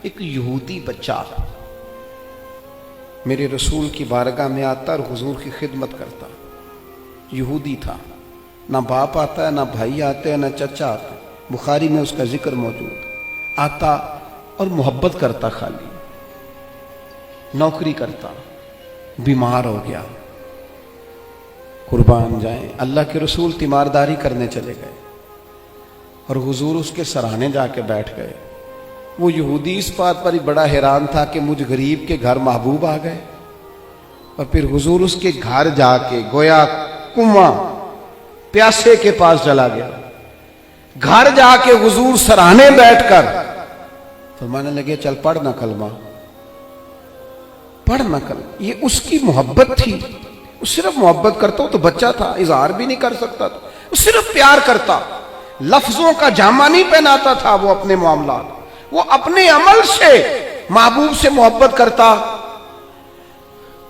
ایک یہودی بچہ میرے رسول کی بارگاہ میں آتا اور حضور کی خدمت کرتا. یہودی تھا، نہ باپ آتا ہے، نہ بھائی آتے ہیں، نہ چچا آتا ہے. بخاری میں اس کا ذکر موجود. آتا اور محبت کرتا، خالی نوکری کرتا. بیمار ہو گیا، قربان جائیں. اللہ کے رسول تیمارداری کرنے چلے گئے اور حضور اس کے سرانے جا کے بیٹھ گئے. وہ یہودی اس بات پر ہی بڑا حیران تھا کہ مجھ غریب کے گھر محبوب آ گئے. اور پھر حضور اس کے گھر جا کے گویا کنواں پیاسے کے پاس چلا گیا. گھر جا کے حضور سرانے بیٹھ کر فرمانے لگے چل پڑھنا کلمہ، پڑھنا کلمہ. یہ اس کی محبت تھی. وہ صرف محبت کرتا. وہ تو بچہ تھا، اظہار بھی نہیں کر سکتا تھا. وہ صرف پیار کرتا، لفظوں کا جامہ نہیں پہناتا تھا. وہ اپنے معاملات، وہ اپنے عمل سے محبوب سے محبت کرتا.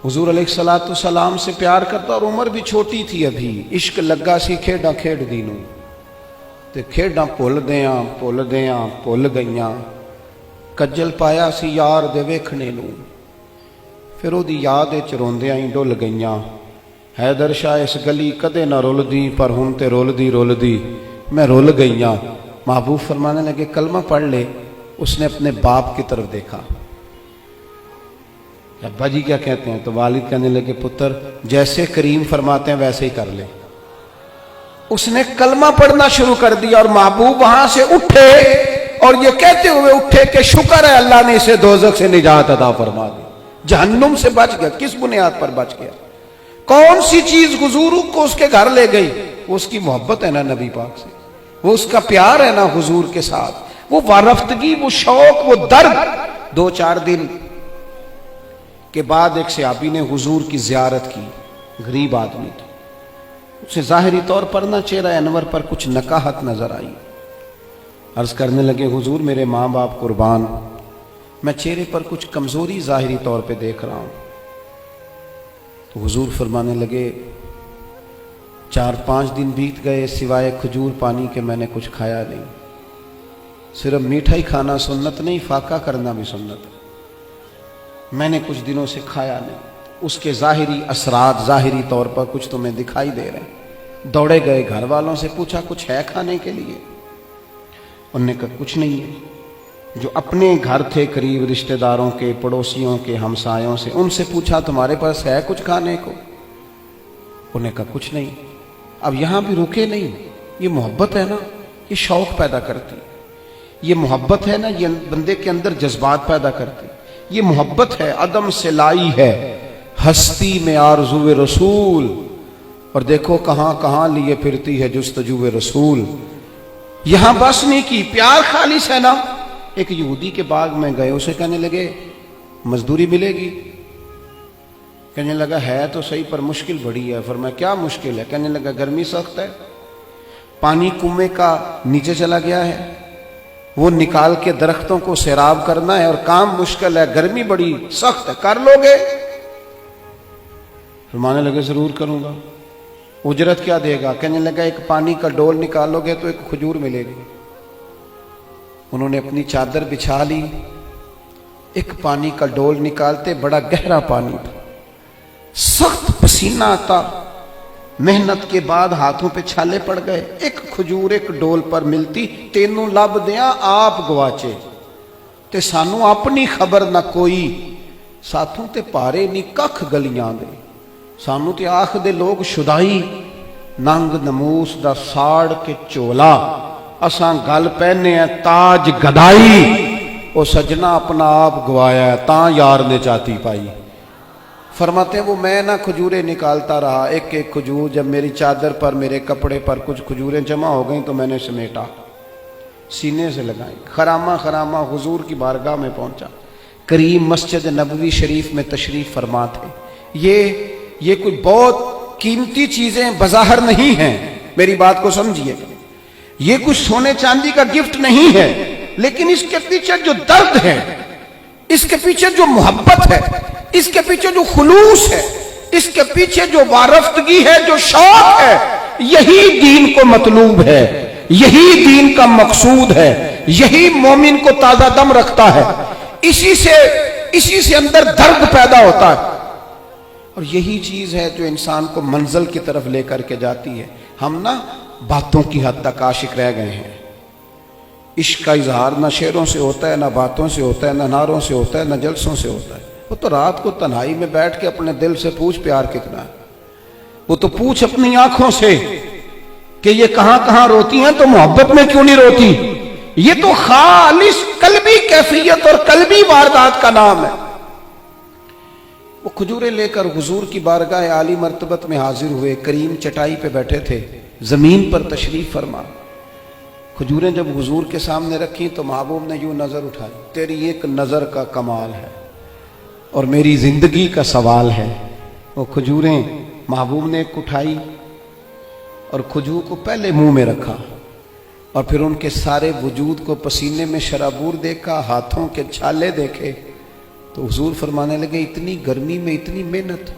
حضور علیہ السلام سے پیار کرتا. اور عمر بھی چھوٹی تھی ابھی. عشق لگا سی کھیڈاں کھیڈ دینوں تے کھیڈاں بھول گئیاں. کجل پایا سی یار دے ویکھنے نوں، پھر وہ دی یاد وچ روندیاں ہی ڈل گئیاں. حیدر شاہ اس گلی کدے نہ رلدی، پر ہن تے رلدی میں رل گئیاں. محبوب فرمانے لگے کلمہ پڑھ لے. اس نے اپنے باپ کی طرف دیکھا. ابا جی کیا کہتے ہیں؟ تو والد کہنے لگے پتر جیسے کریم فرماتے ہیں ویسے ہی کر لے. اس نے کلمہ پڑھنا شروع کر دیا اور محبوب وہاں سے اٹھے اور یہ کہتے ہوئے اٹھے کہ شکر ہے اللہ نے اسے دوزخ سے نجات عطا فرما دی. جہنم سے بچ گیا. کس بنیاد پر بچ گیا؟ کون سی چیز حضور کو اس کے گھر لے گئی؟ وہ اس کی محبت ہے نا نبی پاک سے، وہ اس کا پیار ہے نا حضور کے ساتھ، وہ وارفتگی، وہ شوق، وہ درد. 2-4 دن کے بعد ایک صحابی نے حضور کی زیارت کی. غریب آدمی تھا. اسے ظاہری طور پر نہ چہرہ انور پر کچھ نکاہت نظر آئی. عرض کرنے لگے حضور میرے ماں باپ قربان، میں چہرے پر کچھ کمزوری ظاہری طور پہ دیکھ رہا ہوں. تو حضور فرمانے لگے 4-5 دن بیت گئے، سوائے کھجور پانی کے میں نے کچھ کھایا نہیں. صرف میٹھا ہی کھانا سنت نہیں، فاقہ کرنا بھی سنت ہے. میں نے کچھ دنوں سے کھایا نہیں. اس کے ظاہری اثرات ظاہری طور پر کچھ تمہیں دکھائی دے رہے ہیں. دوڑے گئے، گھر والوں سے پوچھا کچھ ہے کھانے کے لیے؟ انہوں نے کہا کچھ نہیں ہے. جو اپنے گھر تھے قریب رشتہ داروں کے، پڑوسیوں کے، ہمسایوں سے، ان سے پوچھا تمہارے پاس ہے کچھ کھانے کو؟ انہوں نے کہا کچھ نہیں. اب یہاں بھی رکے نہیں. یہ محبت ہے نا، یہ شوق پیدا کرتی. یہ محبت ہے نا، یہ بندے کے اندر جذبات پیدا کرتی. یہ محبت ہے، عدم سے لائی ہے ہستی میں آرزو رسول. اور دیکھو کہاں کہاں لیے پھرتی ہے جستجو رسول. یہاں بس نہیں کی، پیار خالص ہے نا. ایک یہودی کے باغ میں گئے، اسے کہنے لگے مزدوری ملے گی؟ کہنے لگا ہے تو صحیح پر مشکل بڑی ہے. فرمایا کیا مشکل ہے؟ کہنے لگا گرمی سخت ہے، پانی کنویں کا نیچے چلا گیا ہے، وہ نکال کے درختوں کو سیراب کرنا ہے اور کام مشکل ہے، گرمی بڑی سخت ہے، کر لو گے؟ فرمانے لگے ضرور کروں گا. اجرت کیا دے گا؟ کہنے لگا ایک پانی کا ڈول نکالو گے تو ایک کھجور ملے گی. انہوں نے اپنی چادر بچھا لی. ایک پانی کا ڈول نکالتے، بڑا گہرا پانی تھا، سخت پسینہ آتا. محنت کے بعد ہاتھوں پہ چھالے پڑ گئے. ایک کھجور ایک ڈول پر ملتی، تینوں لب دیاں آپ گواچے تے سانو اپنی خبر نہ کوئی. ساتھوں تے پارے نی ککھ گلیاں دے، سانو تے آخ دے لوگ شدائی. ننگ نموس دا ساڑ کے چولا، اساں گل پہنے ہیں تاج گدائی. او سجنا اپنا آپ گوایا ہے، تاں یار نے چاتی پائی. فرماتے ہیں وہ میں نہ کھجوریں نکالتا رہا، ایک ایک کھجور. جب میری چادر پر، میرے کپڑے پر کچھ کھجوریں جمع ہو گئیں تو میں نے سمیٹا، سینے سے لگائیں. خرامہ خرامہ حضور کی بارگاہ میں پہنچا. کریم مسجد نبوی شریف میں تشریف فرما تھے. یہ کوئی بہت قیمتی چیزیں بظاہر نہیں ہیں، میری بات کو سمجھیے. یہ کچھ سونے چاندی کا گفٹ نہیں ہے، لیکن اس کے پیچھے جو درد ہے، اس کے پیچھے جو محبت ہے، اس کے پیچھے جو خلوص ہے، اس کے پیچھے جو وارفتگی ہے، جو شوق ہے، یہی دین کو مطلوب ہے، یہی دین کا مقصود ہے، یہی مومن کو تازہ دم رکھتا ہے، اسی سے اندر درد پیدا ہوتا ہے، اور یہی چیز ہے جو انسان کو منزل کی طرف لے کر کے جاتی ہے۔ ہم نا باتوں کی حد تک عاشق رہ گئے ہیں۔ عشق کا اظہار نہ شعروں سے ہوتا ہے، نہ باتوں سے ہوتا ہے، نہ نعروں سے ہوتا ہے، نہ جلسوں سے ہوتا ہے۔ وہ تو رات کو تنہائی میں بیٹھ کے اپنے دل سے پوچھ پیار کتنا ہے، وہ تو پوچھ اپنی آنکھوں سے کہ یہ کہاں کہاں روتی ہیں تو محبت میں کیوں نہیں روتی۔ یہ تو خالص قلبی کیفیت اور قلبی واردات کا نام ہے۔ وہ کھجوریں لے کر حضور کی بارگاہ عالی مرتبت میں حاضر ہوئے، کریم چٹائی پہ بیٹھے تھے، زمین پر تشریف فرما۔ کھجوریں جب حضور کے سامنے رکھی تو محبوب نے یوں نظر اٹھائی، تیری ایک نظر کا کمال ہے اور میری زندگی کا سوال ہے۔ وہ کھجوریں محبوب نے ایک اٹھائی اور کھجور کو پہلے منہ میں رکھا، اور پھر ان کے سارے وجود کو پسینے میں شرابور دیکھا، ہاتھوں کے چھالے دیکھے، تو حضور فرمانے لگے اتنی گرمی میں اتنی محنت،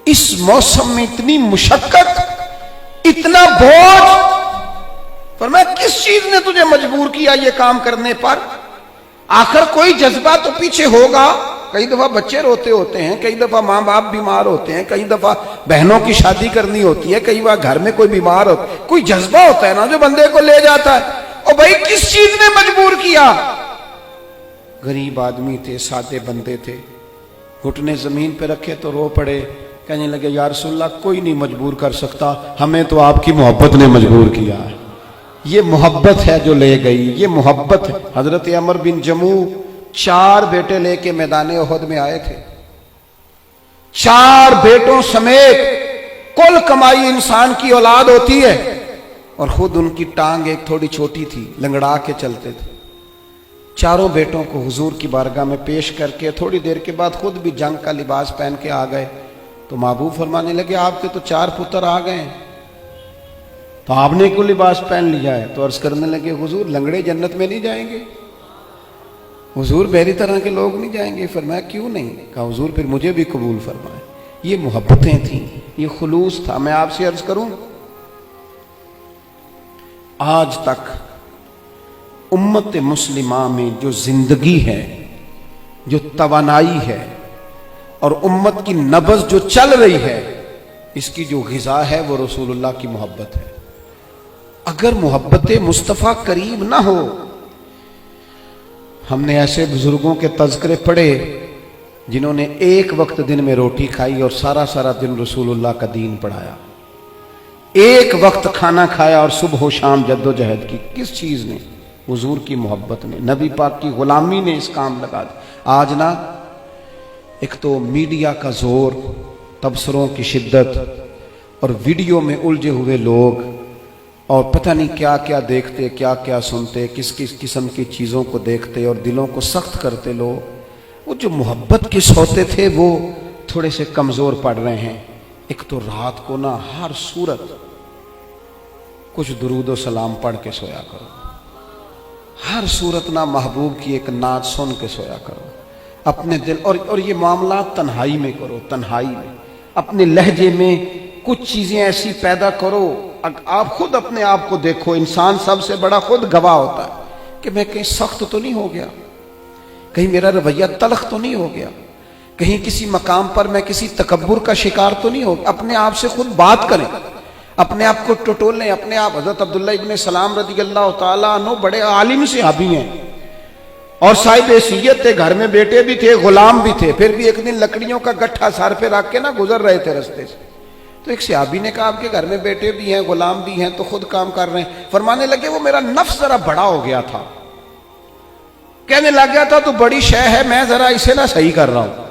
اس موسم میں اتنی مشقت، اتنا بوجھ، فرمایا کس چیز نے تجھے مجبور کیا یہ کام کرنے پر؟ آخر کوئی جذبہ تو پیچھے ہوگا۔ کئی دفعہ بچے روتے ہوتے ہیں، کئی دفعہ ماں باپ بیمار ہوتے ہیں، کئی دفعہ بہنوں کی شادی کرنی ہوتی ہے، کئی بار گھر میں کوئی بیمار ہوتا ہے، کوئی جذبہ ہوتا ہے نا جو بندے کو لے جاتا ہے۔ اور بھائی کس چیز نے مجبور کیا؟ غریب آدمی تھے، سادے بندے تھے، گھٹنے زمین پہ رکھے تو رو پڑے، کہنے لگے یا رسول اللہ کوئی نہیں مجبور کر سکتا، ہمیں تو آپ کی محبت نے مجبور کیا ہے۔ یہ محبت ہے جو لے گئی، یہ محبت ہے۔ حضرت عمر بن جموع 4 بیٹے لے کے میدان احد میں آئے تھے، 4 بیٹوں سمیت کل کمائی انسان کی اولاد ہوتی ہے، اور خود ان کی ٹانگ ایک تھوڑی چھوٹی تھی، لنگڑا کے چلتے تھے۔ 4 بیٹوں کو حضور کی بارگاہ میں پیش کر کے تھوڑی دیر کے بعد خود بھی جنگ کا لباس پہن کے آ گئے، تو محبوب فرمانے لگے آپ کے تو 4 پتر آ گئے ہیں، تو آپ نے کوئی لباس پہن لیا ہے؟ تو عرض کرنے لگے حضور لنگڑے جنت میں نہیں جائیں گے، حضور میری طرح کے لوگ نہیں جائیں گے۔ فرمایا کیوں نہیں؟ کہا حضور پھر مجھے بھی قبول فرمائے۔ یہ محبتیں تھیں، یہ خلوص تھا۔ میں آپ سے عرض کروں، آج تک امت مسلمہ میں جو زندگی ہے، جو توانائی ہے، اور امت کی نبض جو چل رہی ہے، اس کی جو غذا ہے وہ رسول اللہ کی محبت ہے۔ اگر محبت مصطفیٰ کریم نہ ہو، ہم نے ایسے بزرگوں کے تذکرے پڑھے جنہوں نے ایک وقت دن میں روٹی کھائی اور سارا دن رسول اللہ کا دین پڑھایا، ایک وقت کھانا کھایا اور صبح و شام جد و جہد کی۔ کس چیز نے؟ حضور کی محبت نے، نبی پاک کی غلامی نے اس کام لگا دیا۔ آج نا ایک تو میڈیا کا زور، تبصروں کی شدت، اور ویڈیو میں الجھے ہوئے لوگ، اور پتہ نہیں کیا کیا دیکھتے، کیا کیا سنتے، کس کس قسم کی چیزوں کو دیکھتے اور دلوں کو سخت کرتے لوگ۔ وہ جو محبت کے سوتے تھے وہ تھوڑے سے کمزور پڑ رہے ہیں۔ ایک تو رات کو نا ہر صورت کچھ درود و سلام پڑھ کے سویا کرو، ہر صورت نا محبوب کی ایک نعت سن کے سویا کرو اپنے دل، اور یہ معاملات تنہائی میں کرو، تنہائی میں اپنے لہجے میں کچھ چیزیں ایسی پیدا کرو۔ آپ خود اپنے آپ کو دیکھو، انسان سب سے بڑا خود گواہ ہوتا ہے کہ میں کہیں سخت تو نہیں ہو گیا، کہیں میرا رویہ تلخ تو نہیں ہو گیا، کہیں کسی مقام پر میں کسی تکبر کا شکار تو نہیں ہو گیا۔ اپنے آپ سے خود بات کریں، اپنے آپ کو ٹٹولیں اپنے آپ۔ حضرت عبداللہ ابن سلام رضی اللہ تعالیٰ عنہ بڑے عالم صحابی ہیں اور صاحب حیثیت تھے، گھر میں بیٹے بھی تھے، غلام بھی تھے، پھر بھی ایک دن لکڑیوں کا گٹھا سر پہ رکھ کے نا گزر رہے تھے رستے سے، تو ایک صحابی نے کہا آپ کے گھر میں بیٹے بھی ہیں، غلام بھی ہیں، تو خود کام کر رہے ہیں؟ فرمانے لگے وہ میرا نفس ذرا بڑا ہو گیا تھا، کہنے لگ گیا تھا تو بڑی شے ہے، میں ذرا اسے نہ صحیح کر رہا ہوں،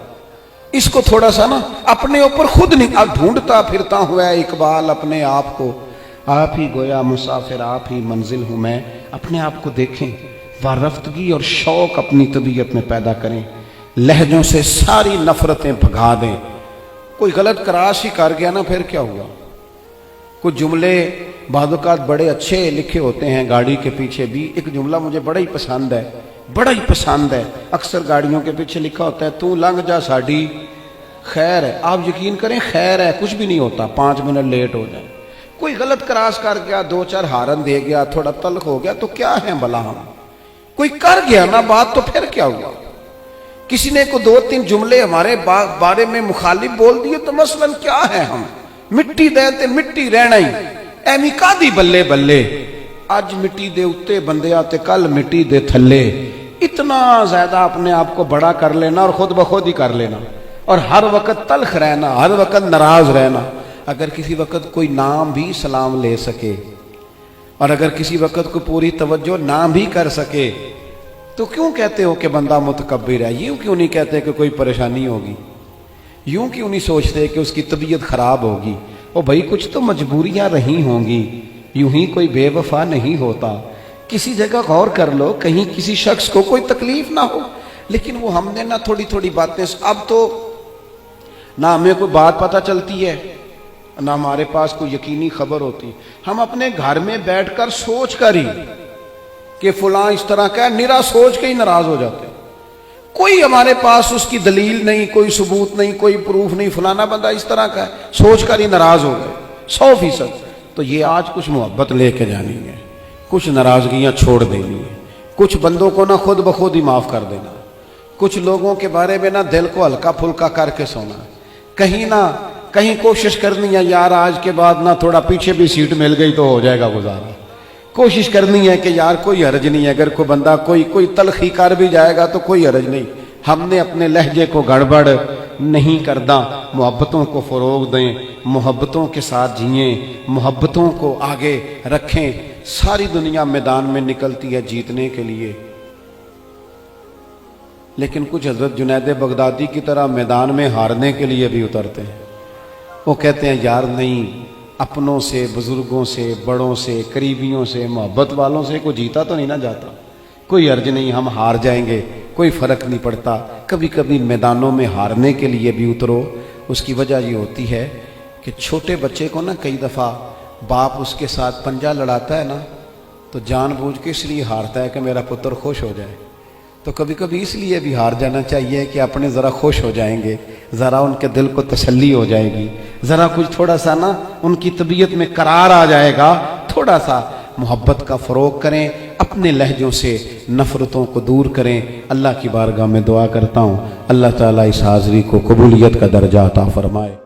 اس کو تھوڑا سا نا اپنے اوپر خود نہیں ڈھونڈتا پھرتا ہوا ہے اقبال اپنے آپ کو، آپ ہی گویا مسافر آپ ہی منزل ہوں میں۔ اپنے آپ کو دیکھیں، وارفتگی اور شوق اپنی طبیعت میں پیدا کریں، لہجوں سے ساری نفرتیں بھگا دیں۔ کوئی غلط کراس ہی کر گیا نا پھر کیا ہوا؟ کچھ جملے بعض اوقات بڑے اچھے لکھے ہوتے ہیں گاڑی کے پیچھے بھی۔ ایک جملہ مجھے بڑا ہی پسند ہے، بڑا ہی پسند ہے، اکثر گاڑیوں کے پیچھے لکھا ہوتا ہے تو لنگ جا ساڈی خیر ہے۔ آپ یقین کریں خیر ہے، کچھ بھی نہیں ہوتا، 5 منٹ لیٹ ہو جائیں۔ کوئی غلط کراس کر گیا، 2-4 ہارن دے گیا، تھوڑا تلخ ہو گیا، تو کیا ہے بھلا ہم؟ کوئی کر گیا نا بات تو پھر کیا ہوا؟ کسی نے کو 2-3 جملے ہمارے بارے میں مخالف بول دیے تو مثلا کیا ہے، ہم مٹی دے تے مٹی رہنا ہی ایویں کادی بلے بلے، اج مٹی دے اتے بندے آتے کل مٹی دے تھلے، اتنا زیادہ اپنے آپ کو بڑا کر لینا اور خود بخود ہی کر لینا، اور ہر وقت تلخ رہنا، ہر وقت ناراض رہنا۔ اگر کسی وقت کوئی نام بھی سلام لے سکے اور اگر کسی وقت کو پوری توجہ نہ بھی کر سکے تو کیوں کہتے ہو کہ بندہ متکبر ہے؟ یوں کیوں نہیں کہتے کہ کوئی پریشانی ہوگی؟ یوں کیوں نہیں سوچتے کہ اس کی طبیعت خراب ہوگی؟ او بھائی کچھ تو مجبوریاں رہی ہوں گی، یوں ہی کوئی بے وفا نہیں ہوتا۔ کسی جگہ غور کر لو، کہیں کسی شخص کو کوئی تکلیف نہ ہو، لیکن وہ ہم نے نہ تھوڑی تھوڑی باتیں، اب تو نہ ہمیں کوئی بات پتہ چلتی ہے نہ ہمارے پاس کوئی یقینی خبر ہوتی، ہم اپنے گھر میں بیٹھ کر سوچ کر ہی کہ فلاں اس طرح کا ہے، نرا سوچ کے ہی ناراض ہو جاتے ہیں۔ کوئی ہمارے پاس اس کی دلیل نہیں، کوئی ثبوت نہیں، کوئی پروف نہیں، فلانا بندہ اس طرح کا ہے، سوچ کر ہی ناراض ہو گئے 100%۔ تو یہ آج کچھ محبت لے کے جانی ہے، کچھ ناراضگیاں چھوڑ دینی ہے، کچھ بندوں کو نہ خود بخود ہی معاف کر دینا، کچھ لوگوں کے بارے میں نہ دل کو ہلکا پھلکا کر کے سونا، کہیں کوشش کرنی ہے یار آج کے بعد نہ تھوڑا پیچھے بھی سیٹ مل گئی تو ہو جائے گا گزارا، کوشش کرنی ہے کہ یار کوئی حرج نہیں ہے، اگر کوئی بندہ کوئی تلخی کر بھی جائے گا تو کوئی حرج نہیں، ہم نے اپنے لہجے کو گڑبڑ نہیں کرنا، محبتوں کو فروغ دیں، محبتوں کے ساتھ جئیں، محبتوں کو آگے رکھیں۔ ساری دنیا میدان میں نکلتی ہے جیتنے کے لیے، لیکن کچھ حضرت جنید بغدادی کی طرح میدان میں ہارنے کے لیے بھی اترتے ہیں۔ وہ کہتے ہیں یار نہیں، اپنوں سے، بزرگوں سے، بڑوں سے، قریبیوں سے، محبت والوں سے کوئی جیتا تو نہیں نہ جاتا، کوئی عرض نہیں، ہم ہار جائیں گے، کوئی فرق نہیں پڑتا۔ کبھی کبھی میدانوں میں ہارنے کے لیے بھی اترو۔ اس کی وجہ یہ ہوتی ہے کہ چھوٹے بچے کو نا کئی دفعہ باپ اس کے ساتھ پنجہ لڑاتا ہے نا تو جان بوجھ کے اس لیے ہارتا ہے کہ میرا پتر خوش ہو جائے، تو کبھی کبھی اس لیے بھی ہار جانا چاہیے کہ اپنے ذرا خوش ہو جائیں گے، ذرا ان کے دل کو تسلی ہو جائے گی، ذرا کچھ تھوڑا سا نا ان کی طبیعت میں قرار آ جائے گا۔ تھوڑا سا محبت کا فروغ کریں، اپنے لہجوں سے نفرتوں کو دور کریں۔ اللہ کی بارگاہ میں دعا کرتا ہوں اللہ تعالیٰ اس حاضری کو قبولیت کا درجہ عطا فرمائے۔